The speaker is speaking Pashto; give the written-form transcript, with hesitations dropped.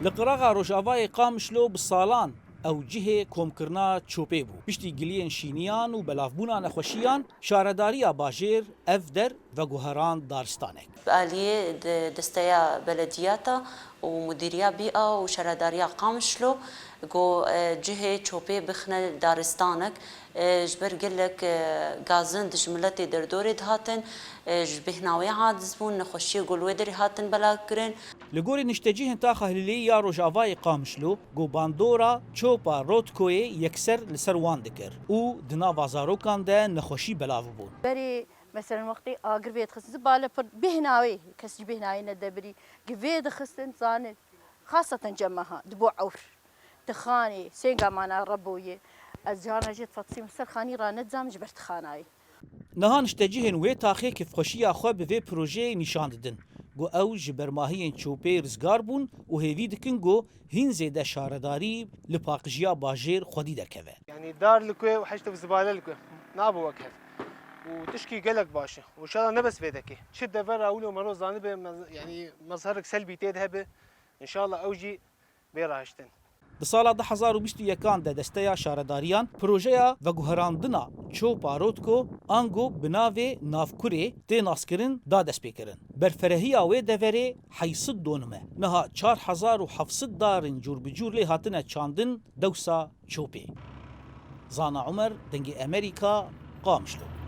لقراغا روجافای قامشلو بالصالان او جهه کومکرنا چوپی بو پشتی گلیان شینیان و بلافبونا نخوشیان شارداریا باجیر اف در و گوهران دارستانک آلیه دستیا بلدیاتا و مدیریا بيئة وشارداریا قامشلو جو جهه چوپی بخنه دارستانک جبر قلك غازن دجملتي دردوري هاتن جبهناوي عادز بون نخوشي قولوي دري هاتن بلا كرين لگوری نشتجیهن تا خهلیلی یا روجاوای قامشلو گو باندورا چوپا روتکوی یکسر لسر وان دکر او دنا وازاروکان ده نخوشی بلاو بون بري مثلا وقتي اقر بيت خصن بالا بهناوي كسج بهناوي ندبري قفيد خصن صان خاصة جمعها دبوع عور تخاني سينقا معنا ربويه الجانا جيت فتصيم سر خاني راند زام جبرت خاناي نهان نشتجیهن وی تاخی که خوشی خو به وی پروژه نشان ددن گو او جبرماهین چوپی رزگار بون و هیوی دکن گو هین زیده شارداری لپاقجیا باجیر خودی دکوه يعني دار لكوي وحشته في زباله لكوي نابو وكهف وتشكي قلق باشا وان شاء الله نبس بيدك شده فرا اولي ومرو زانبه يعني مظهرك سلبي تذهب ان شاء الله اوجي بيراهشتن د سالا 2021 ده دسته شارداریان پروژه و گوهراندنا چوپا روتکو آنگو بناوی نافکوری تی ناسکرین دا دست پیکرن برفرهی آوی دوری حیصد دونمه نها 4700 دارن جور بجور لی هاتنه چاندن دوسا چوپی زانا عمر دنگی امریکا قامشلو